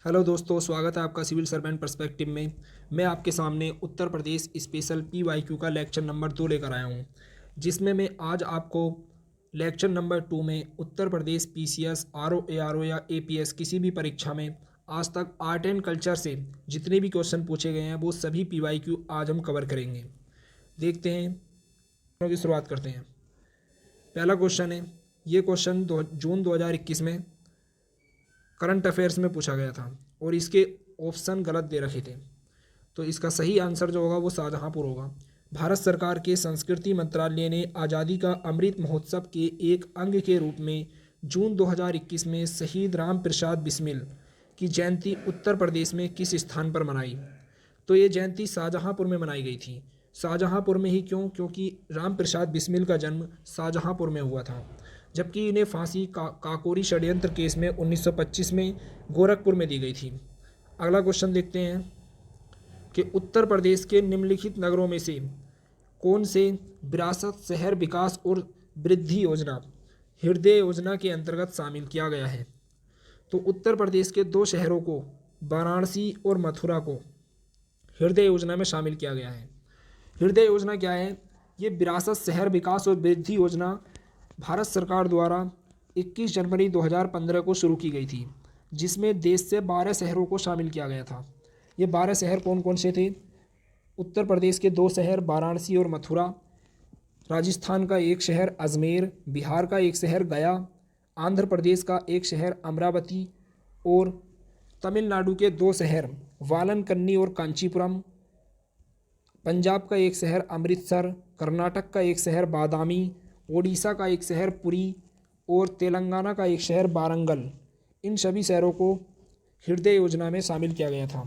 Hello दोस्तों, स्वागत है आपका सिविल सर्वेंट पर्सपेक्टिव में। मैं आपके सामने उत्तर प्रदेश स्पेशल PYQ का लेक्चर नंबर 2 लेकर आया हूं, जिसमें मैं आज आपको लेक्चर नंबर 2 में Uttar Pradesh PCS, RO, ARO या APS किसी भी परीक्षा में आज तक आर्ट एंड कल्चर से जितने भी क्वेश्चन पूछे गए हैं वो सभी PYQ आज हम कवर करेंगे। देखते हैं की शुरुआत करते हैं। पहला क्वेश्चन है, ये क्वेश्चन जून 2021 में करंट अफेयर्स में पूछा गया था और इसके ऑप्शन गलत दे रखे थे। तो इसका सही आंसर जो होगा वो शाहजहाँपुर होगा। भारत सरकार के संस्कृति मंत्रालय ने आज़ादी का अमृत महोत्सव के एक अंग के रूप में जून 2021 में शहीद राम प्रसाद बिस्मिल की जयंती उत्तर प्रदेश में किस स्थान पर मनाई? तो ये जयंती शाहजहाँपुर में मनाई गई थी। शाहजहाँपुर में ही क्यों? क्योंकि राम प्रसाद बिस्मिल का जन्म शाहजहाँपुर में हुआ था, जबकि इन्हें फांसी काकोरी षड्यंत्र केस में 1925 में गोरखपुर में दी गई थी। अगला क्वेश्चन देखते हैं कि उत्तर प्रदेश के निम्नलिखित नगरों में से कौन से विरासत शहर विकास और वृद्धि योजना हृदय योजना के अंतर्गत शामिल किया गया है? तो उत्तर प्रदेश के दो शहरों को, वाराणसी और मथुरा को, हृदय योजना में शामिल किया गया है। हृदय योजना क्या है? ये विरासत शहर विकास और वृद्धि योजना भारत सरकार द्वारा 21 जनवरी 2015 को शुरू की गई थी, जिसमें देश से 12 शहरों को शामिल किया गया था। ये 12 शहर कौन कौन से थे? उत्तर प्रदेश के दो शहर वाराणसी और मथुरा, राजस्थान का एक शहर अजमेर, बिहार का एक शहर गया, आंध्र प्रदेश का एक शहर अमरावती और तमिलनाडु के दो शहर वालनकन्नी और कांचीपुरम, पंजाब का एक शहर अमृतसर, कर्नाटक का एक शहर बादामी, ओडिशा का एक शहर पुरी और तेलंगाना का एक शहर वारंगल। इन सभी शहरों को हृदय योजना में शामिल किया गया था।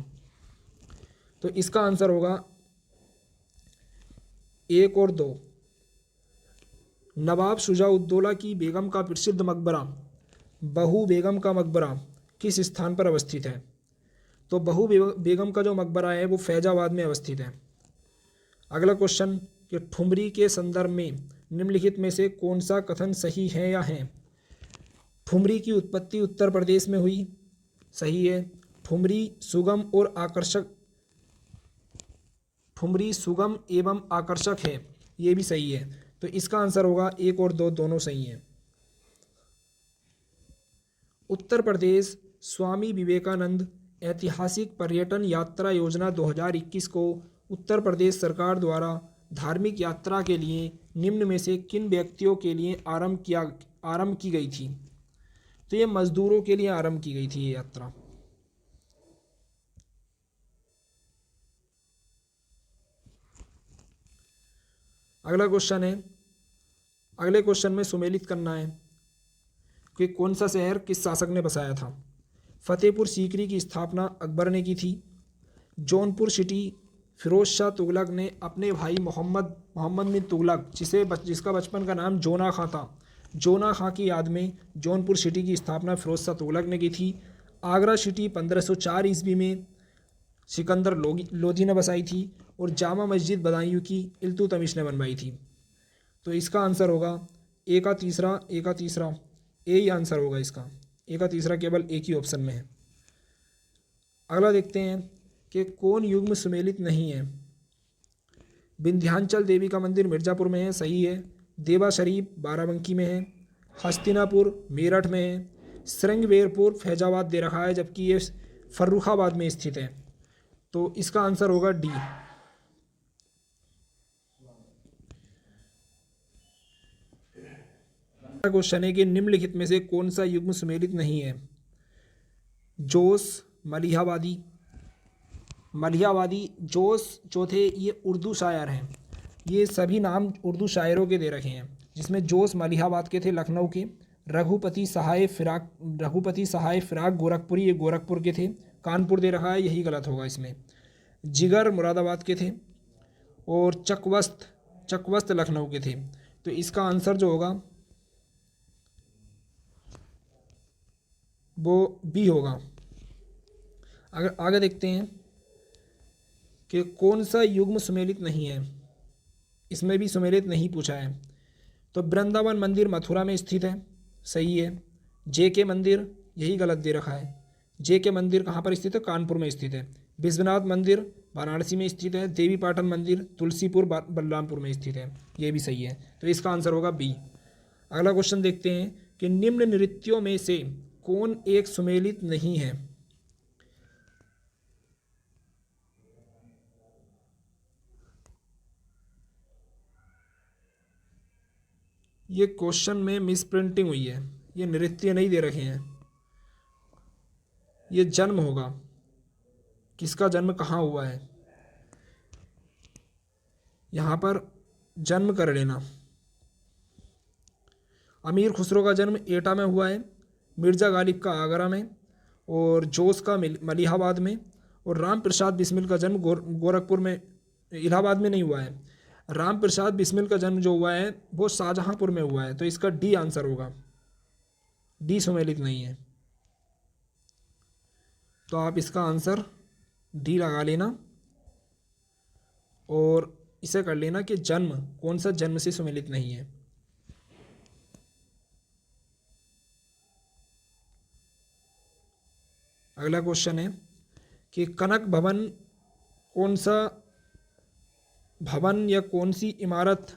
तो इसका आंसर होगा 1 और 2। नवाब शुजाउद्दौला की बेगम का प्रसिद्ध मकबरा बहू बेगम का मकबरा किस स्थान पर अवस्थित है? तो बहू बेगम का जो मकबरा है वो फैजाबाद में अवस्थित है। अगला क्वेश्चन कि ठुमरी के संदर्भ में निम्नलिखित में से कौन सा कथन सही है या है? ठुमरी की उत्पत्ति उत्तर प्रदेश में हुई, सही है। ठुमरी सुगम एवं आकर्षक है, ये भी सही है। तो इसका आंसर होगा 1 और 2 दोनों सही हैं। उत्तर प्रदेश स्वामी विवेकानंद ऐतिहासिक पर्यटन यात्रा योजना 2021 को उत्तर प्रदेश सरकार द्वारा धार्मिक यात्रा के लिए निम्न में से किन व्यक्तियों के लिए आरंभ की गई थी? तो ये मजदूरों के लिए आरंभ की गई थी ये यात्रा। अगला क्वेश्चन है, अगले क्वेश्चन में सुमेलित करना है कि कौन सा शहर किस शासक ने बसाया था? फतेहपुर सीकरी की स्थापना अकबर ने की थी। जौनपुर सिटी फिरोज शाह तुगलक ने अपने भाई मोहम्मद बिन तुगलक, जिसका बचपन का नाम जोना खां था, जोना खां की याद में जौनपुर सिटी की स्थापना फिरोज शाह तुगलक ने की थी। आगरा सिटी 1504 ईस्वी में सिकंदर लोधी ने बसाई थी और जामा मस्जिद बदायूं की इल्तुतमिश ने बनवाई थी। तो इसका आंसर होगा ए का तीसरा, ए ही आंसर होगा इसका। ए का तीसरा केवल एक ही ऑप्शन में है। अगला देखते हैं कि कौन युग्म सुमेलित नहीं है? विंध्याचल देवी का मंदिर मिर्जापुर में है, सही है। देवा शरीफ बाराबंकी में है। हस्तिनापुर मेरठ में है। श्रृंगवेरपुर फैजाबाद दे रखा है, जबकि ये फर्रुखाबाद में स्थित है। तो इसका आंसर होगा डी। क्वेश्चन है कि निम्नलिखित में से कौन सा युग्म सुमेलित नहीं है? जोश, मलिहाबादी जोश जो थे ये उर्दू शायर हैं। ये सभी नाम उर्दू शायरों के दे रखे हैं, जिसमें जोश मलिहाबाद के थे, लखनऊ के। रघुपति सहाय फिराक गोरखपुरी, ये गोरखपुर के थे। कानपुर दे रखा है, यही गलत होगा इसमें। जिगर मुरादाबाद के थे और चकवस्त लखनऊ के थे। तो इसका आंसर जो होगा वो बी होगा। अगर आगे देखते हैं कि कौन सा युग्म सुमेलित नहीं है, इसमें भी सुमेलित नहीं पूछा है। तो वृंदावन मंदिर मथुरा में स्थित है, सही है। JK मंदिर, यही गलत दे रखा है। जे के मंदिर कहाँ पर स्थित है? कानपुर में स्थित है। विश्वनाथ मंदिर वाराणसी में स्थित है। देवी पाटन मंदिर तुलसीपुर बलरामपुर में स्थित है। ये भी सही है, तो इसका आंसर होगा बी। अगला क्वेश्चन देखते हैं कि निम्न नृत्यों में से कौन एक सुमेलित नहीं है? ये क्वेश्चन में मिस प्रिंटिंग हुई है, ये नृत्य नहीं दे रखे हैं, ये जन्म होगा। किसका जन्म कहाँ हुआ है, यहाँ पर जन्म कर लेना। अमीर खुसरो का जन्म एटा में हुआ है, मिर्ज़ा गालिब का आगरा में, और जोश का मलिहाबाद में, और राम प्रसाद बिस्मिल का जन्म गोरखपुर में, इलाहाबाद में नहीं हुआ है। राम प्रसाद बिस्मिल का जन्म जो हुआ है वो शाहजहाँपुर में हुआ है, तो इसका डी आंसर होगा। डी सुमेलित नहीं है, तो आप इसका आंसर डी लगा लेना और इसे कर लेना कि जन्म कौन सा जन्म से सुमेलित नहीं है। अगला क्वेश्चन है कि कनक भवन कौन सा भवन या कौन सी इमारत,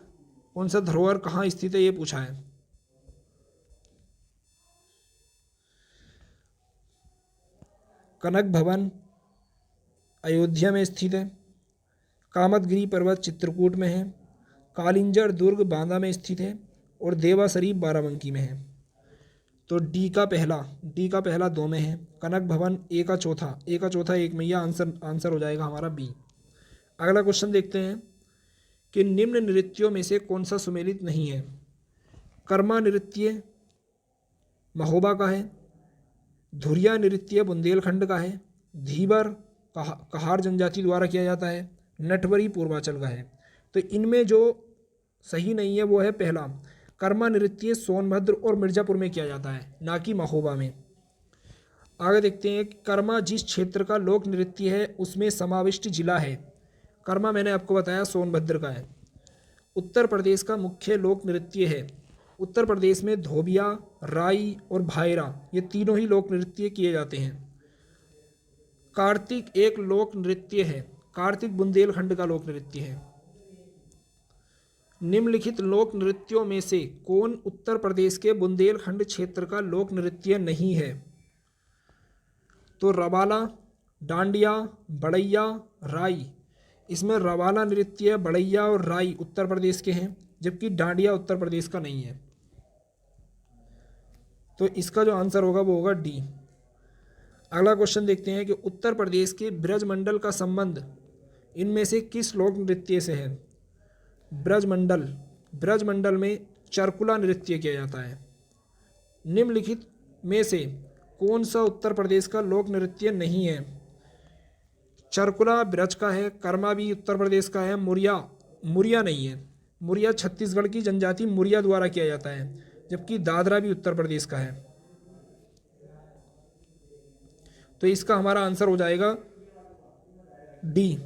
कौन सा धरोहर कहाँ स्थित है, ये पूछा है। कनक भवन अयोध्या में स्थित है। कामतगिरी पर्वत चित्रकूट में है। कालिंजर दुर्ग बांदा में स्थित है और देवा शरीफ बाराबंकी में है। तो डी का पहला 2 में है। कनक भवन ए का चौथा 1 में, यह आंसर हो जाएगा हमारा बी। अगला क्वेश्चन देखते हैं कि निम्न नृत्यों में से कौन सा सुमेलित नहीं है। कर्मा नृत्य महोबा का है। धुरिया नृत्य बुंदेलखंड का है। धीबर कहार जनजाति द्वारा किया जाता है। नटवरी पूर्वांचल का है। तो इनमें जो सही नहीं है वो है पहला, कर्मा नृत्य सोनभद्र और मिर्ज़ापुर में किया जाता है, ना कि महोबा में। आगे देखते हैं कि कर्मा जिस क्षेत्र का लोक नृत्य है उसमें समाविष्ट जिला है। कर्मा मैंने आपको बताया सोनभद्र का है। उत्तर प्रदेश का मुख्य लोक नृत्य है। उत्तर प्रदेश में धोबिया, राई और भायरा ये तीनों ही लोक नृत्य किए जाते हैं। कार्तिक एक लोक नृत्य है। कार्तिक बुंदेलखंड का लोक नृत्य है। निम्नलिखित लोक नृत्यों में से कौन उत्तर प्रदेश के बुंदेलखंड क्षेत्र का लोक नृत्य नहीं है। तो रवाला, डांडिया, बड़ैया, राई। इसमें रवाला नृत्य, बड़ैया और राई उत्तर प्रदेश के हैं, जबकि डांडिया उत्तर प्रदेश का नहीं है। तो इसका जो आंसर होगा वो होगा डी। अगला क्वेश्चन देखते हैं कि उत्तर प्रदेश के ब्रजमंडल का संबंध इनमें से किस लोक नृत्य से है। ब्रजमंडल में चरकुला नृत्य किया जाता है। निम्नलिखित में से कौन सा उत्तर प्रदेश का लोक नृत्य नहीं है। चरकुला ब्रज का है। कर्मा भी उत्तर प्रदेश का है। मुरिया नहीं है। मुरिया छत्तीसगढ़ की जनजाति मुरिया द्वारा किया जाता है, जबकि दादरा भी उत्तर प्रदेश का है। तो इसका हमारा आंसर हो जाएगा डी।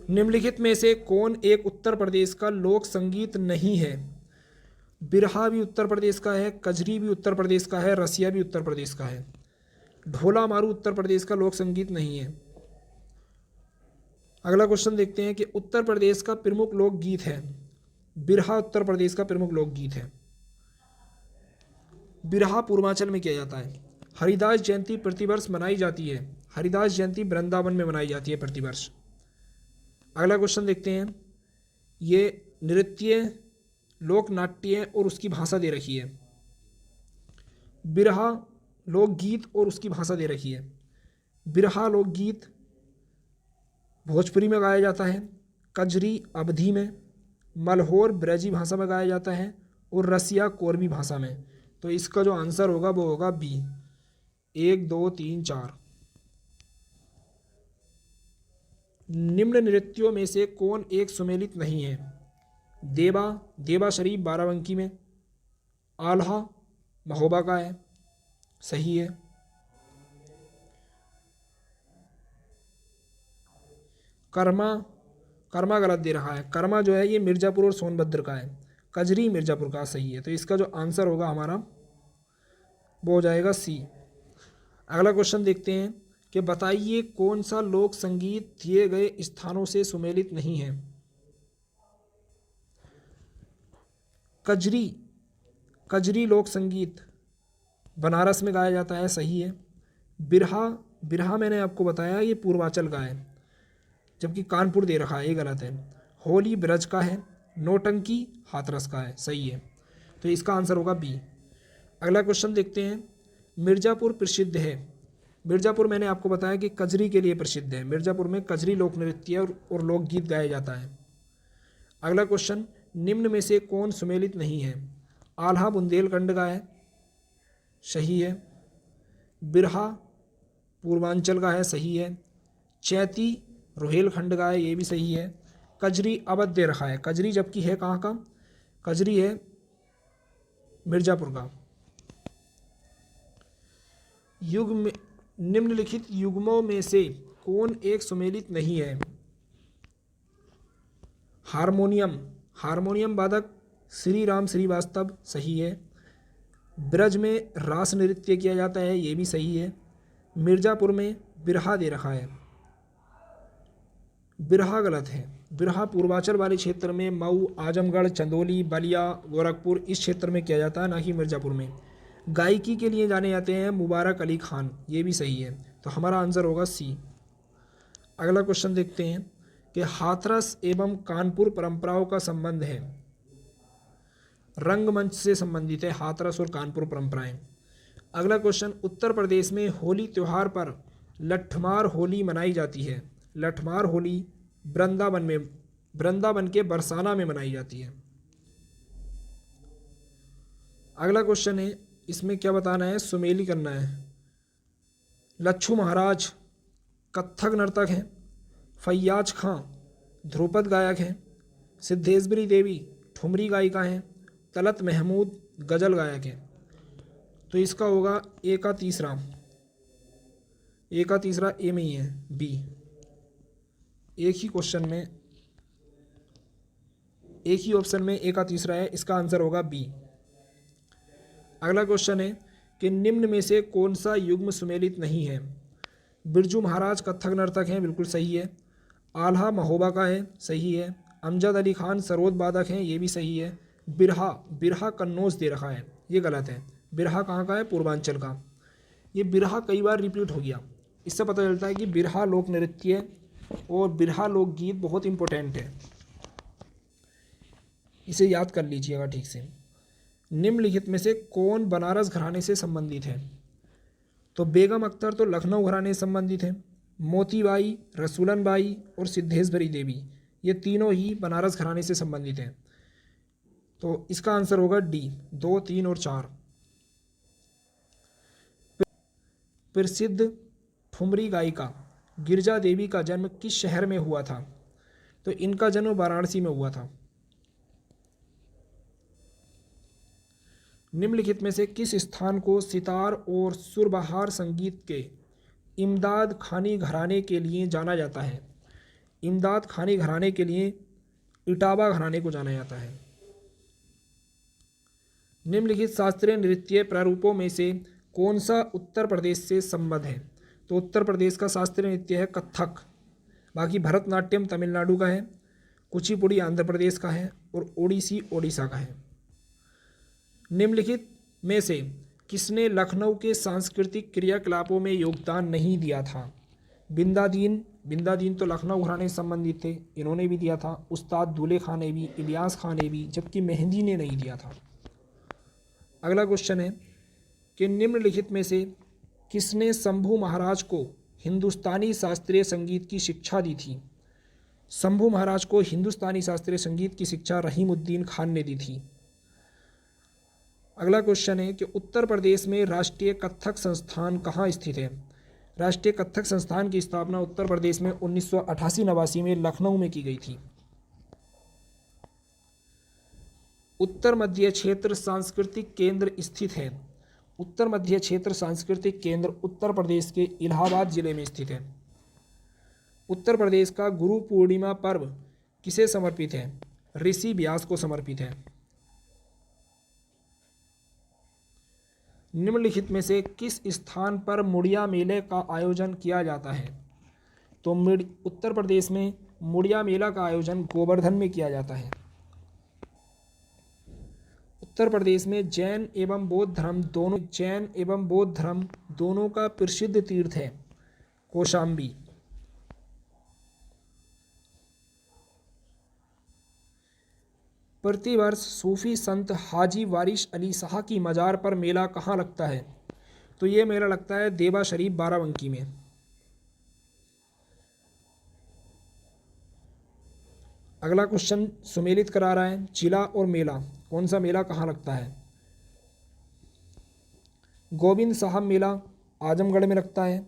निम्नलिखित में से कौन एक उत्तर प्रदेश का लोक संगीत नहीं है। बिरहा भी उत्तर प्रदेश का है। कजरी भी उत्तर प्रदेश का है। रसिया भी उत्तर प्रदेश का है। ढोला मारू उत्तर प्रदेश का लोक संगीत नहीं है। अगला क्वेश्चन देखते हैं कि उत्तर प्रदेश का प्रमुख लोकगीत है। बिरहा उत्तर प्रदेश का प्रमुख लोकगीत है। बिरहा पूर्वांचल में किया जाता है। हरिदास जयंती प्रतिवर्ष मनाई जाती है। हरिदास जयंती वृंदावन में मनाई जाती है प्रतिवर्ष। अगला क्वेश्चन देखते हैं, ये नृत्य, लोक नाट्य और उसकी भाषा दे रखी है। बिरहा लोकगीत और उसकी भाषा दे रखी है। बिरहा लोकगीत भोजपुरी में गाया जाता है। कजरी अवधी में, मलहोर ब्रजी भाषा में गाया जाता है और रसिया कोरबी भाषा में। तो इसका जो आंसर होगा वो होगा बी। 1 2 3 4। निम्न नृत्यों में से कौन एक सुमेलित नहीं है। देवा शरीफ बाराबंकी में। आल्हा महोबा का है, सही है। कर्मा गलत दे रहा है। कर्मा जो है ये मिर्ज़ापुर और सोनभद्र का है। कजरी मिर्ज़ापुर का, सही है। तो इसका जो आंसर होगा हमारा वो हो जाएगा सी। अगला क्वेश्चन देखते हैं कि बताइए कौन सा लोक संगीत दिए गए स्थानों से सुमेलित नहीं है। कजरी, कजरी लोक संगीत बनारस में गाया जाता है, सही है। बिरहा, बिरहा मैंने आपको बताया ये पूर्वांचल का है, जबकि कानपुर दे रखा है, ये गलत है। होली ब्रज का है, नौटंकी हाथरस का है, सही है। तो इसका आंसर होगा बी। अगला क्वेश्चन देखते हैं, मिर्ज़ापुर प्रसिद्ध है। मिर्ज़ापुर मैंने आपको बताया कि कजरी के लिए प्रसिद्ध है। मिर्ज़ापुर में कजरी लोक नृत्य और लोकगीत गाया जाता है। अगला क्वेश्चन, निम्न में से कौन सुमेलित नहीं है। आल्हा बुंदेलखंड का है, सही है। बिरहा पूर्वांचल का है, सही है। चैती रोहेलखंड का है, ये भी सही है। कजरी अवध दे रखा है, कजरी जबकि है कहाँ का, कजरी है मिर्ज़ापुर का। युग में निम्नलिखित युग्मों में से कौन एक सुमेलित नहीं है। हारमोनियम, हारमोनियम वादक श्री राम श्रीवास्तव, सही है। ब्रज में रास नृत्य किया जाता है, ये भी सही है। मिर्ज़ापुर में बिरहा दे रखा है, बिरहा गलत है। बिरहा पूर्वांचल वाले क्षेत्र में मऊ, आजमगढ़, चंदौली, बलिया, गोरखपुर इस क्षेत्र में किया जाता है, ना कि मिर्ज़ापुर में। गायकी के लिए जाने जाते हैं मुबारक अली खान, ये भी सही है। तो हमारा आंसर होगा सी। अगला क्वेश्चन देखते हैं कि हाथरस एवं कानपुर परंपराओं का संबंध है। रंगमंच से संबंधित है हाथरस और कानपुर परंपराएं। अगला क्वेश्चन, उत्तर प्रदेश में होली त्यौहार पर लठमार होली मनाई जाती है। लठमार होली वृंदावन के बरसाना में मनाई जाती है। अगला क्वेश्चन है, इसमें क्या बताना है, सुमेली करना है। लच्छू महाराज कत्थक नर्तक हैं। फैयाज खां ध्रुपद गायक हैं। सिद्धेश्वरी देवी ठुमरी गायिका हैं। तलत महमूद गज़ल गायक हैं। तो इसका होगा ए का तीसरा, ए का तीसरा ए में ही है, बी। एक ही क्वेश्चन में, एक ही ऑप्शन में ए का तीसरा है, इसका आंसर होगा बी। अगला क्वेश्चन है कि निम्न में से कौन सा युग्म सुमेलित नहीं है। बिरजू महाराज कत्थक नर्तक हैं, बिल्कुल सही है। आल्हा महोबा का है, सही है। अमजद अली खान सरोद वादक हैं, ये भी सही है। बिरहा, बिरहा कन्नौज दे रखा है, ये गलत है। बिरहा कहाँ का है, पूर्वांचल का। ये बिरहा कई बार रिपीट हो गया, इससे पता चलता है कि बिरहा लोक नृत्य और बिरहा लोकगीत बहुत इंपॉर्टेंट है, इसे याद कर लीजिएगा ठीक से। निम्नलिखित में से कौन बनारस घराने से संबंधित है। तो बेगम अख्तर तो लखनऊ घराने से संबंधित है। मोतीबाई, रसूलन बाई और सिद्धेश्वरी देवी, ये तीनों ही बनारस घराने से संबंधित हैं। तो इसका आंसर होगा डी, 2, 3 और 4। प्रसिद्ध ठुमरी गायिका गिरजा देवी का जन्म किस शहर में हुआ था। तो इनका जन्म वाराणसी में हुआ था। निम्नलिखित में से किस स्थान को सितार और सुरबहार संगीत के इमदाद खानी घराने के लिए जाना जाता है। इमदाद खानी घराने के लिए इटावा घराने को जाना जाता है। निम्नलिखित शास्त्रीय नृत्य प्रारूपों में से कौन सा उत्तर प्रदेश से संबद्ध है। तो उत्तर प्रदेश का शास्त्रीय नृत्य है कथक। बाकी भरतनाट्यम तमिलनाडु का है, कुचिपुड़ी आंध्र प्रदेश का है और ओडिसी ओडिशा का है। निम्नलिखित में से किसने लखनऊ के सांस्कृतिक क्रियाकलापों में योगदान नहीं दिया था। बिंदादीन, बिंदादीन तो लखनऊ घराने से संबंधित थे, इन्होंने भी दिया था। उस्ताद दूल्हे खां ने भी, इलियास खां ने भी, जबकि मेहंदी ने नहीं दिया था। अगला क्वेश्चन है कि निम्नलिखित में से किसने शंभू महाराज को हिंदुस्तानी शास्त्रीय संगीत की शिक्षा दी थी। शंभू महाराज को हिंदुस्तानी शास्त्रीय संगीत की शिक्षा रहीमुद्दीन खान ने दी थी। अगला क्वेश्चन है कि उत्तर प्रदेश में राष्ट्रीय कथक संस्थान कहाँ स्थित है। राष्ट्रीय कथक संस्थान की स्थापना उत्तर प्रदेश में 1988-89 में लखनऊ में की गई थी। उत्तर मध्य क्षेत्र सांस्कृतिक केंद्र स्थित है। उत्तर मध्य क्षेत्र सांस्कृतिक केंद्र उत्तर प्रदेश के इलाहाबाद जिले में स्थित है। उत्तर प्रदेश का गुरु पूर्णिमा पर्व किसे समर्पित है। ऋषि व्यास को समर्पित है। निम्नलिखित में से किस स्थान पर मुड़िया मेले का आयोजन किया जाता है? तो उत्तर प्रदेश में मुड़िया मेला का आयोजन गोवर्धन में किया जाता है। उत्तर प्रदेश में जैन एवं बौद्ध धर्म दोनों का प्रसिद्ध तीर्थ है कौशाम्बी। प्रतिवर्ष सूफी संत हाजी वारिस अली शाह की मज़ार पर मेला कहाँ लगता है? तो ये मेला लगता है देवा शरीफ बाराबंकी में। अगला क्वेश्चन सुमेलित करा रहा है, जिला और मेला, कौन सा मेला कहाँ लगता है? गोविंद साहब मेला आजमगढ़ में लगता है।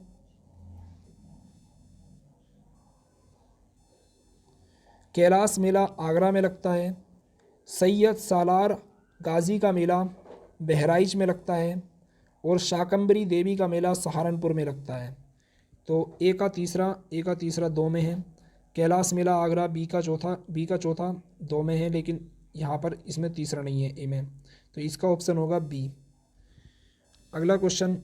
कैलाश मेला आगरा में लगता है। सैयद सालार गाजी का मेला बहराइच में लगता है। और शाकंबरी देवी का मेला सहारनपुर में लगता है। तो ए का तीसरा दो में है। कैलाश मेला आगरा, बी का चौथा दो में है, लेकिन यहाँ पर इसमें तीसरा नहीं है ए में, तो इसका ऑप्शन होगा बी। अगला क्वेश्चन,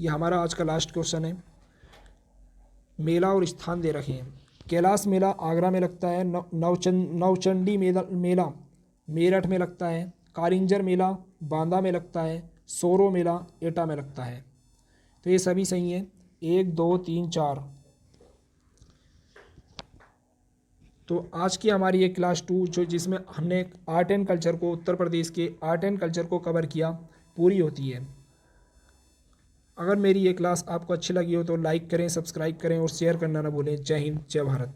ये हमारा आज का लास्ट क्वेश्चन है। मेला और स्थान दे रखे हैं। कैलाश मेला आगरा में लगता है। नवचंडी मेला मेरठ में लगता है। कारिंजर मेला बांदा में लगता है। सोरो मेला एटा में लगता है। तो ये सभी सही है, 1 2 3 4। तो आज की हमारी ये क्लास 2 जिसमें हमने आर्ट एंड कल्चर को, उत्तर प्रदेश के आर्ट एंड कल्चर को कवर किया, पूरी होती है। अगर मेरी ये क्लास आपको अच्छी लगी हो तो लाइक करें, सब्सक्राइब करें और शेयर करना ना भूलें। जय हिंद, जय भारत।